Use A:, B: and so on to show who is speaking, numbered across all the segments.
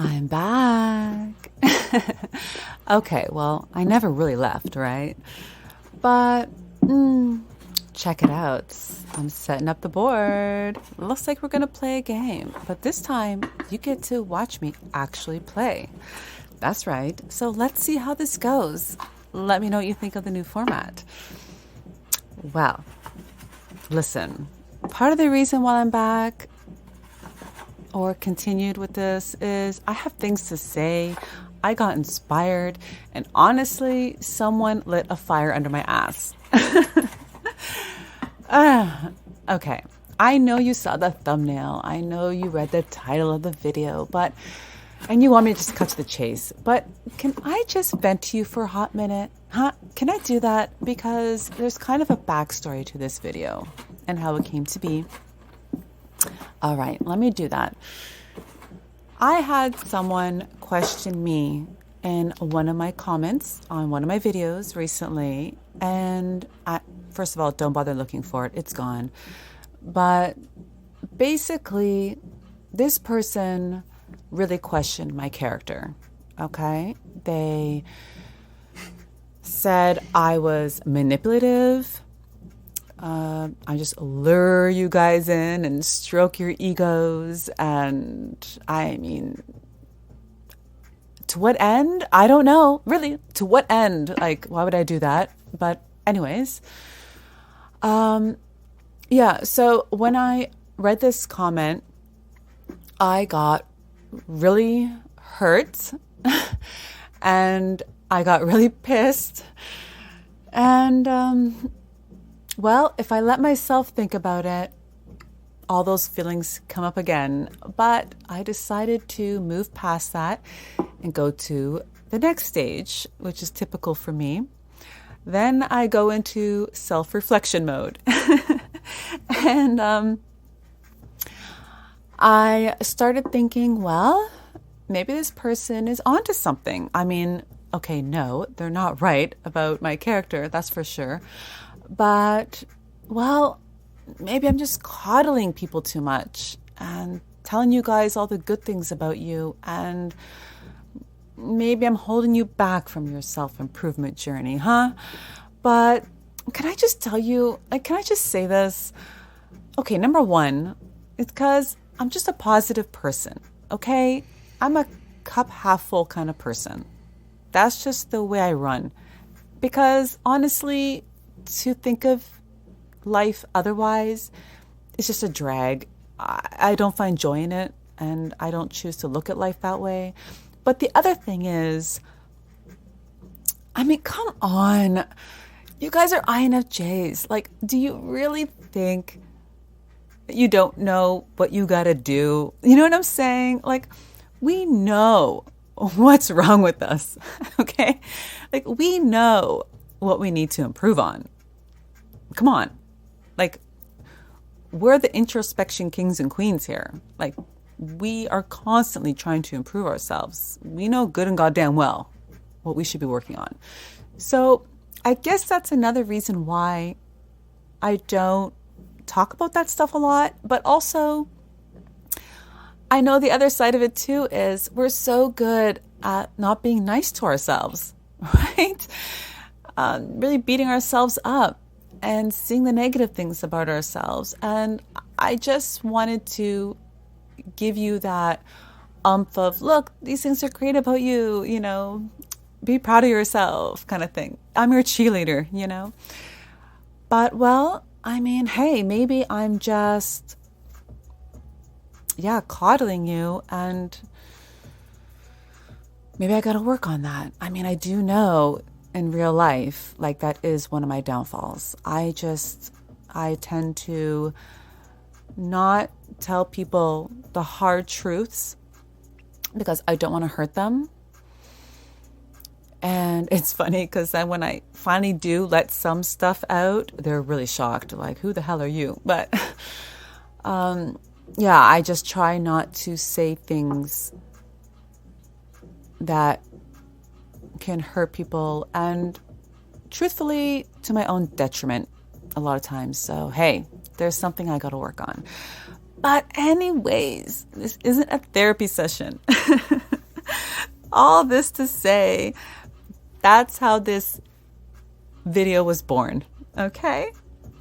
A: I'm back. Okay, well, I never really left, right? But check it out. I'm setting up the board. Looks like we're going to play a game, but this time you get to watch me actually play. That's right. So let's see how this goes. Let me know what you think of the new format. Well, listen, part of the reason why I'm back or continued with this is I have things to say. I got inspired, and honestly, someone lit a fire under my ass. Okay, I know you saw the thumbnail. I know you read the title of the video, and you want me to just cut to the chase. But can I just vent to you for a hot minute? Huh? Can I do that? Because there's kind of a backstory to this video and how it came to be. All right, let me do that. I had someone question me in one of my comments on one of my videos recently. And first of all, don't bother looking for it. It's gone. But basically, this person really questioned my character. Okay? They said I was manipulative. I just lure you guys in and stroke your egos. And I mean, to what end? I don't know. Really, to what end? Like, why would I do that? But anyways, yeah. So when I read this comment, I got really hurt and I got really pissed. And, well, if I let myself think about it, all those feelings come up again. But I decided to move past that and go to the next stage, which is typical for me. Then I go into self-reflection mode. And I started thinking, well, maybe this person is onto something. I mean, okay, no, they're not right about my character, that's for sure. But, well, maybe I'm just coddling people too much and telling you guys all the good things about you, and maybe I'm holding you back from your self-improvement journey, huh? But can I just tell you, can I just say this? Okay, number one, it's because I'm just a positive person, okay? I'm a cup half full kind of person. That's just the way I run. Because honestly, to think of life otherwise is just a drag. I don't find joy in it, and I don't choose to look at life that way. But the other thing is, I mean, come on. You guys are INFJs. Like, do you really think you don't know what you gotta do? You know what I'm saying? Like, we know what's wrong with us, okay? Like, we know what we need to improve on. Come on. Like, we're the introspection kings and queens here. Like, we are constantly trying to improve ourselves. We know good and goddamn well what we should be working on. So I guess that's another reason why I don't talk about that stuff a lot. But also, I know the other side of it too is we're so good at not being nice to ourselves, right? Really beating ourselves up and seeing the negative things about ourselves. And I just wanted to give you that umph of, look, these things are great about you, you know, be proud of yourself kind of thing. I'm your cheerleader, you know. But, well, I mean, hey, maybe I'm just, coddling you, and maybe I got to work on that. I mean, I do know in real life, like, that is one of my downfalls. I tend to not tell people the hard truths because I don't want to hurt them. And it's funny because then when I finally do let some stuff out, they're really shocked. Like, who the hell are you? But I just try not to say things that can hurt people, and truthfully, to my own detriment a lot of times. So, hey, there's something I got to work on. But anyways, this isn't a therapy session. All this to say, that's how this video was born. Okay?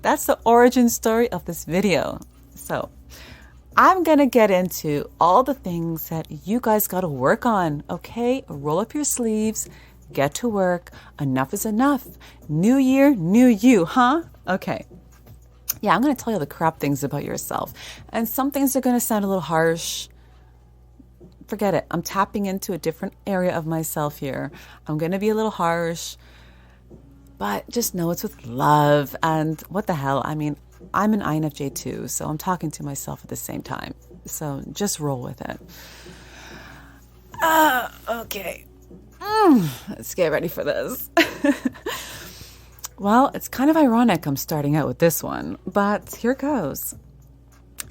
A: That's the origin story of this video. So I'm going to get into all the things that you guys got to work on. Okay? Roll up your sleeves. Get to work. Enough is enough. New year, new you, huh? Okay. Yeah, I'm going to tell you the crap things about yourself. And some things are going to sound a little harsh. Forget it. I'm tapping into a different area of myself here. I'm going to be a little harsh. But just know it's with love. And what the hell? I mean, I'm an INFJ too. So I'm talking to myself at the same time. So just roll with it. Okay. Let's get ready for this. Well, it's kind of ironic I'm starting out with this one, but here goes.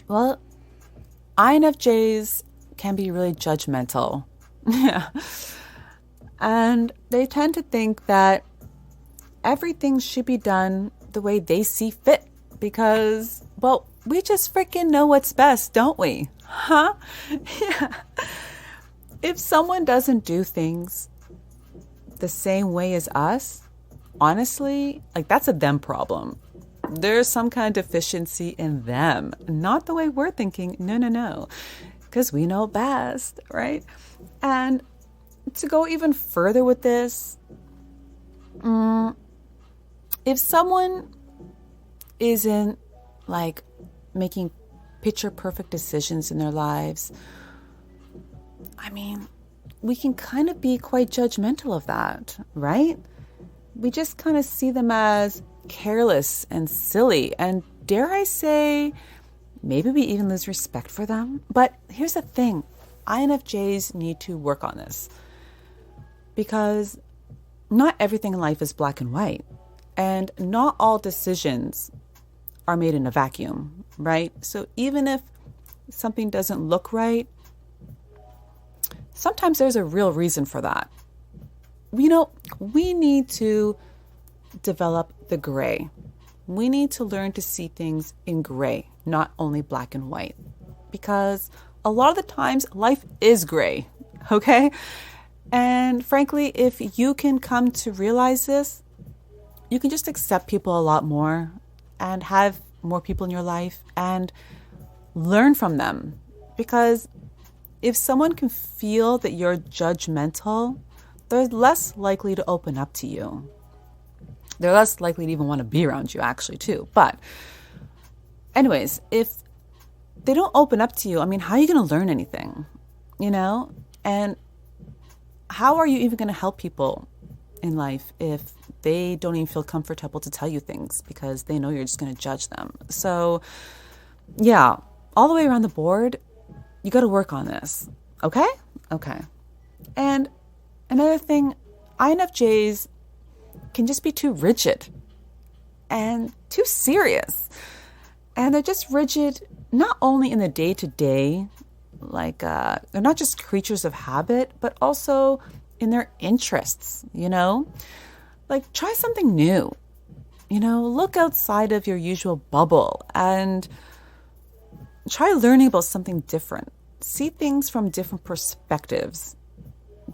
A: Well, INFJs can be really judgmental. Yeah. And they tend to think that everything should be done the way they see fit because, well, we just freaking know what's best, don't we? Huh? Yeah. If someone doesn't do things the same way as us, honestly, like that's a them problem. There's some kind of deficiency in them, not the way we're thinking. No, because we know best, right? And to go even further with this, if someone isn't like making picture perfect decisions in their lives, I mean, we can kind of be quite judgmental of that, right? We just kind of see them as careless and silly. And dare I say, maybe we even lose respect for them. But here's the thing. INFJs need to work on this. Because not everything in life is black and white. And not all decisions are made in a vacuum, right? So even if something doesn't look right, sometimes there's a real reason for that. You know, we need to develop the gray. We need to learn to see things in gray, not only black and white. Because a lot of the times life is gray, okay? And frankly, if you can come to realize this, you can just accept people a lot more and have more people in your life and learn from them. Because if someone can feel that you're judgmental, they're less likely to open up to you. They're less likely to even want to be around you, actually, too. But anyways, if they don't open up to you, I mean, how are you going to learn anything? You know? And how are you even going to help people in life if they don't even feel comfortable to tell you things because they know you're just going to judge them? So, yeah, all the way around the board, you got to work on this. Okay? Okay. And another thing, INFJs can just be too rigid and too serious. And they're just rigid, not only in the day-to-day, like they're not just creatures of habit, but also in their interests, you know? Like try something new, you know, look outside of your usual bubble and try learning about something different. See things from different perspectives.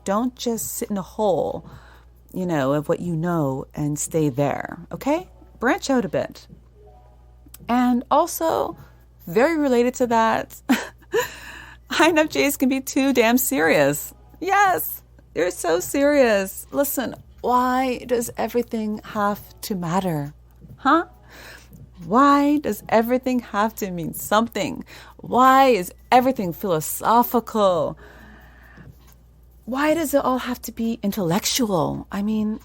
A: Don't just sit in a hole, you know, of what you know and stay there, okay? Branch out a bit. And also, very related to that, INFJs can be too damn serious. Yes, they're so serious. Listen, why does everything have to matter? Huh? Why does everything have to mean something? Why is everything philosophical? Why does it all have to be intellectual? I mean,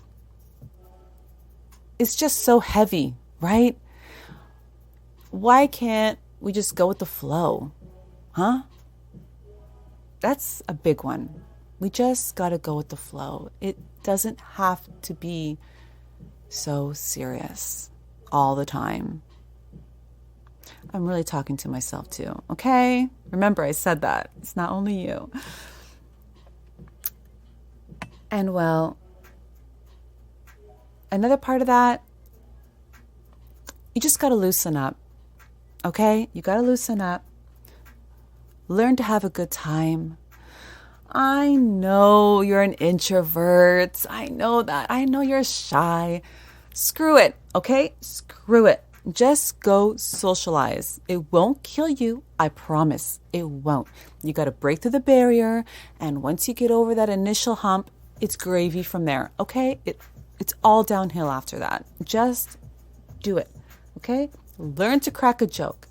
A: it's just so heavy, right? Why can't we just go with the flow? Huh? That's a big one. We just got to go with the flow. It doesn't have to be so serious all the time. I'm really talking to myself too, okay? Remember, I said that. It's not only you. And well, another part of that, you just got to loosen up, okay? You got to loosen up. Learn to have a good time. I know you're an introvert. I know that. I know you're shy. Screw it, okay? Screw it. Just go socialize. It won't kill you. I promise. It won't. You got to break through the barrier. And once you get over that initial hump, it's gravy from there, okay? It's all downhill after that. Just do it, okay? Learn to crack a joke.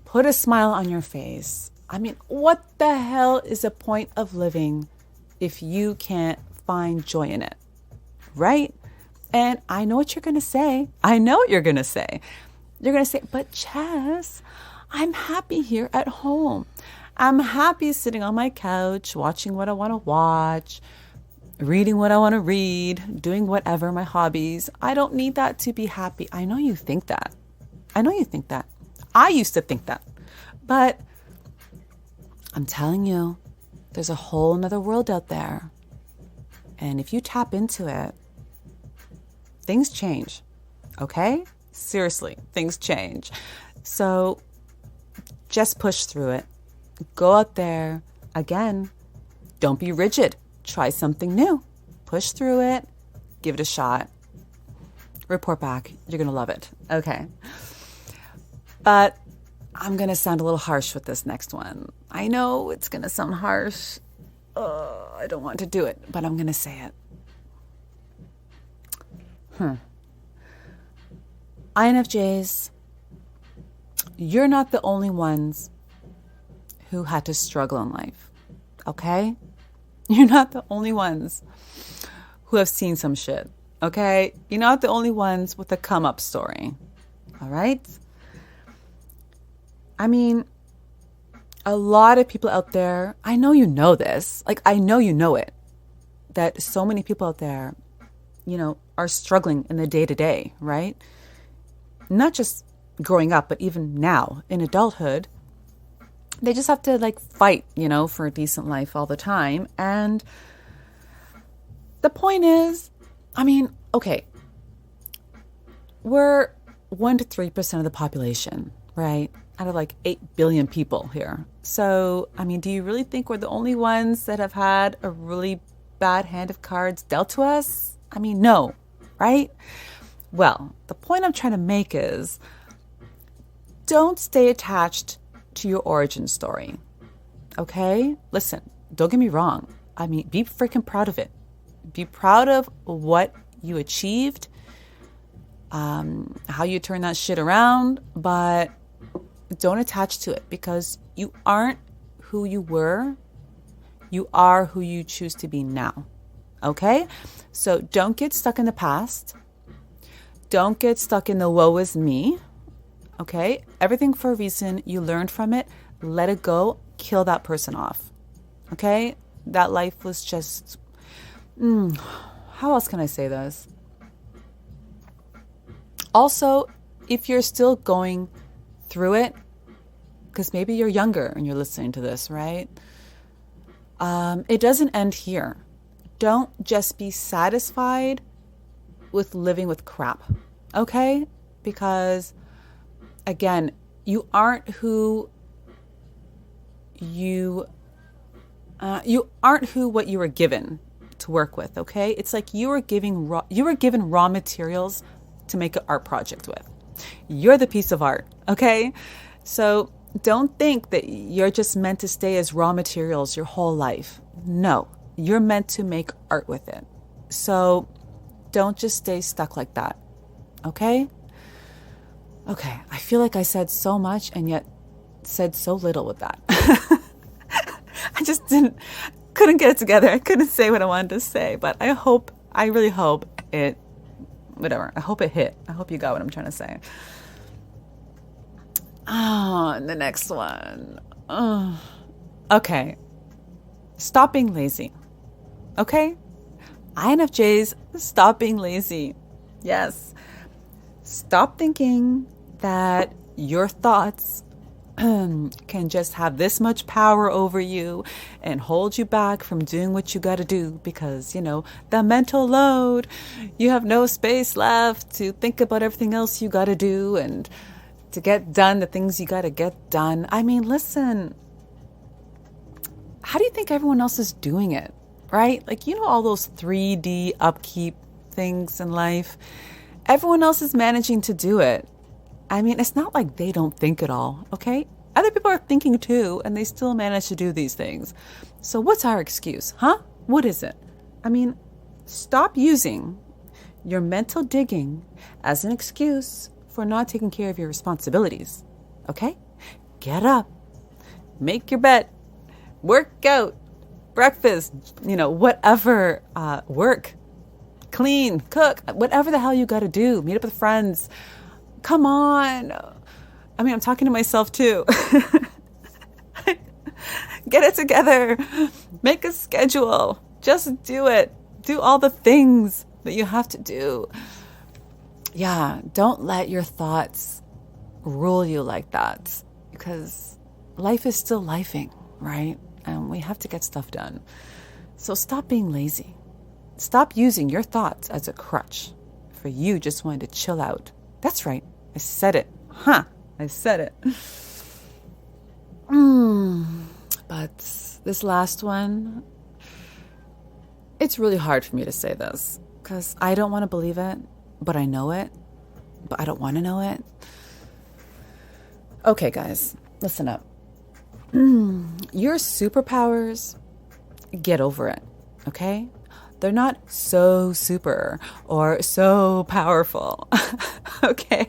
A: Put a smile on your face. I mean, what the hell is the point of living if you can't find joy in it, right? And I know what you're going to say. I know what you're going to say. You're going to say, but Chess, I'm happy here at home. I'm happy sitting on my couch, watching what I want to watch, reading what I want to read, doing whatever, my hobbies. I don't need that to be happy. I know you think that. I know you think that. I used to think that. But I'm telling you, there's a whole nother world out there. And if you tap into it, things change, okay? Seriously, things change. So just push through it. Go out there. Again, don't be rigid. Try something new. Push through it. Give it a shot. Report back. You're going to love it. Okay. But I'm going to sound a little harsh with this next one. I know it's going to sound harsh. I don't want to do it, but I'm going to say it. INFJs, you're not the only ones who had to struggle in life, okay? You're not the only ones who have seen some shit, okay? You're not the only ones with a come-up story, all right? I mean, a lot of people out there, I know you know this, like I know you know it, that so many people out there, you know, are struggling in the day-to-day, right? Not just growing up, but even now in adulthood, they just have to like fight, you know, for a decent life all the time. And the point is, I mean, okay, we're 1 to 3% of the population, right? Out of like 8 billion people here. So, I mean, do you really think we're the only ones that have had a really bad hand of cards dealt to us? I mean, no, right? Well, the point I'm trying to make is don't stay attached to your origin story, okay? Listen, don't get me wrong. I mean, be freaking proud of it. Be proud of what you achieved, how you turn that shit around, but don't attach to it because you aren't who you were. You are who you choose to be now, okay? So don't get stuck in the past. Don't get stuck in the woe is me, okay? Everything for a reason. You learned from it. Let it go. Kill that person off, okay? That life was just... how else can I say this? Also, if you're still going through it, because maybe you're younger and you're listening to this, right? It doesn't end here. Don't just be satisfied with living with crap, okay? Because, again, you aren't who what you were given to work with, okay? It's like you were given raw materials to make an art project with. You're the piece of art, okay? So don't think that you're just meant to stay as raw materials your whole life. No, you're meant to make art with it. So don't just stay stuck like that, okay? Okay, I feel like I said so much and yet said so little with that. I just couldn't get it together. I couldn't say what I wanted to say, but I really hope it, whatever, I hope it hit. I hope you got what I'm trying to say. Oh, and the next one. Oh. Okay. Stop being lazy. Okay? INFJs, stop being lazy. Yes. Stop thinking that your thoughts can just have this much power over you and hold you back from doing what you got to do because, you know, the mental load, you have no space left to think about everything else you got to do and to get done the things you got to get done. I mean, listen, how do you think everyone else is doing it, right? Like, all those 3D upkeep things in life. Everyone else is managing to do it. I mean, it's not like they don't think at all, okay? Other people are thinking too, and they still manage to do these things. So what's our excuse, huh? What is it? I mean, stop using your mental digging as an excuse for not taking care of your responsibilities, okay? Get up, make your bed, work out, breakfast, whatever, work, clean, cook, whatever the hell you got to do. Meet up with friends. Come on. I mean, I'm talking to myself too. Get it together. Make a schedule. Just do it. Do all the things that you have to do. Yeah, don't let your thoughts rule you like that, because life is still lifing, right? And we have to get stuff done. So stop being lazy. Stop using your thoughts as a crutch for you just wanting to chill out. That's right. I said it. I said it. But this last one, it's really hard for me to say this because I don't want to believe it, but I know it, but I don't want to know it. Okay, guys, listen up. Your superpowers, get over it, okay? They're not so super or so powerful, okay?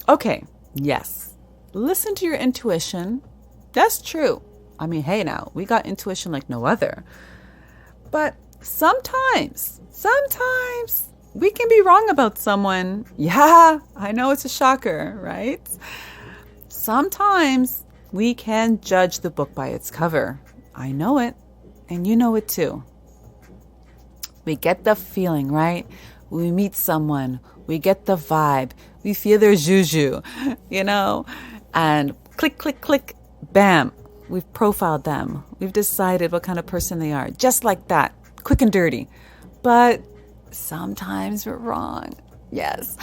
A: Okay, yes, listen to your intuition. That's true. I mean, hey now, we got intuition like no other. But sometimes we can be wrong about someone. Yeah, I know it's a shocker, right? Sometimes we can judge the book by its cover. I know it, and you know it too. We get the feeling, right? We meet someone, we get the vibe, we feel their juju, and click, click, click, bam, we've profiled them. We've decided what kind of person they are, just like that, quick and dirty. But sometimes we're wrong. Yes.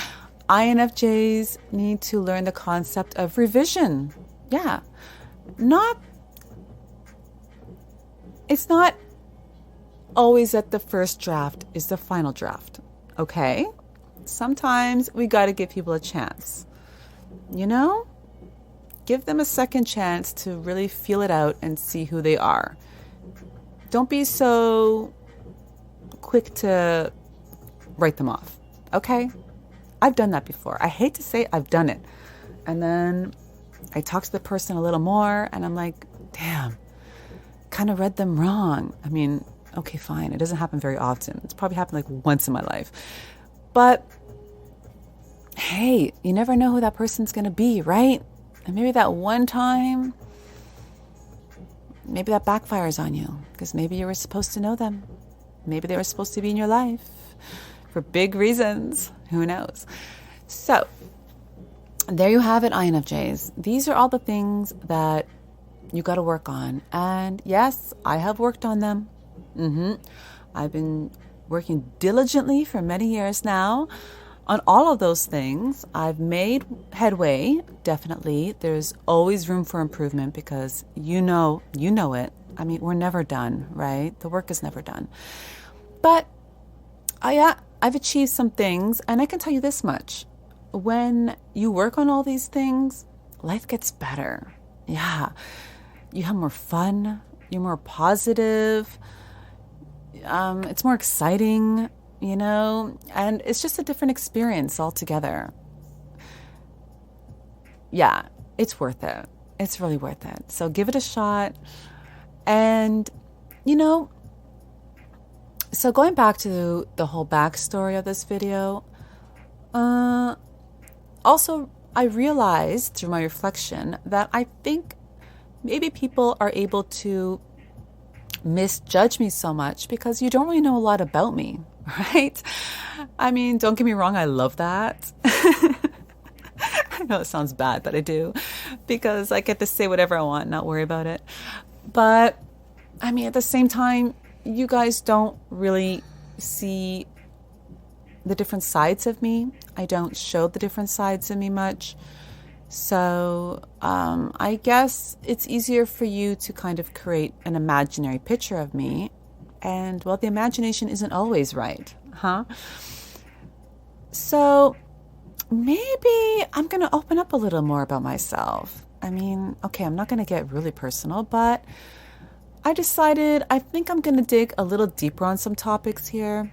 A: INFJs need to learn the concept of revision. Yeah. It's not always that the first draft is the final draft. Okay? Sometimes we got to give people a chance. Give them a second chance to really feel it out and see who they are. Don't be so quick to write them off. Okay? I've done that before. I hate to say I've done it. And then I talk to the person a little more and I'm like, damn, kind of read them wrong. I mean, okay, fine. It doesn't happen very often. It's probably happened like once in my life. But hey, you never know who that person's going to be, right? And maybe that one time, maybe that backfires on you because maybe you were supposed to know them. Maybe they were supposed to be in your life for big reasons. Who knows? So there you have it, INFJs. These are all the things that you got to work on. And yes, I have worked on them. I've been working diligently for many years now on all of those things. I've made headway, definitely. There's always room for improvement because you know it. I mean, we're never done, right? The work is never done. But I've achieved some things, and I can tell you this much. When you work on all these things, life gets better. Yeah. You have more fun. You're more positive. It's more exciting, and it's just a different experience altogether. Yeah, it's worth it. It's really worth it. So give it a shot. And, so going back to the whole backstory of this video, also I realized through my reflection that I think maybe people are able to misjudge me so much because you don't really know a lot about me, right? I mean, don't get me wrong, I love that. I know it sounds bad, but I do, because I get to say whatever I want, not worry about it. But I mean, at the same time, you guys don't really see the different sides of me. I don't show the different sides of me much. So I guess it's easier for you to kind of create an imaginary picture of me. And well, the imagination isn't always right, huh? So maybe I'm going to open up a little more about myself. I mean, okay, I'm not going to get really personal, but I decided I think I'm going to dig a little deeper on some topics here.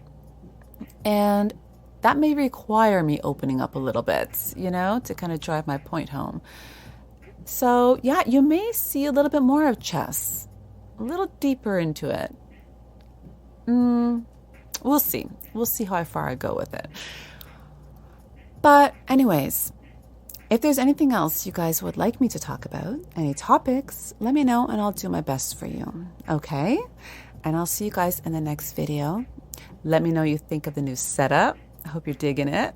A: And that may require me opening up a little bit, to kind of drive my point home. So, yeah, you may see a little bit more of chess, a little deeper into it. We'll see. We'll see how far I go with it. But, anyways, if there's anything else you guys would like me to talk about, any topics, let me know and I'll do my best for you. Okay? And I'll see you guys in the next video. Let me know what you think of the new setup. I hope you're digging it.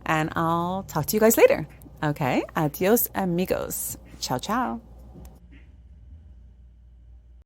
A: And I'll talk to you guys later. Okay? Adios, amigos. Ciao, ciao.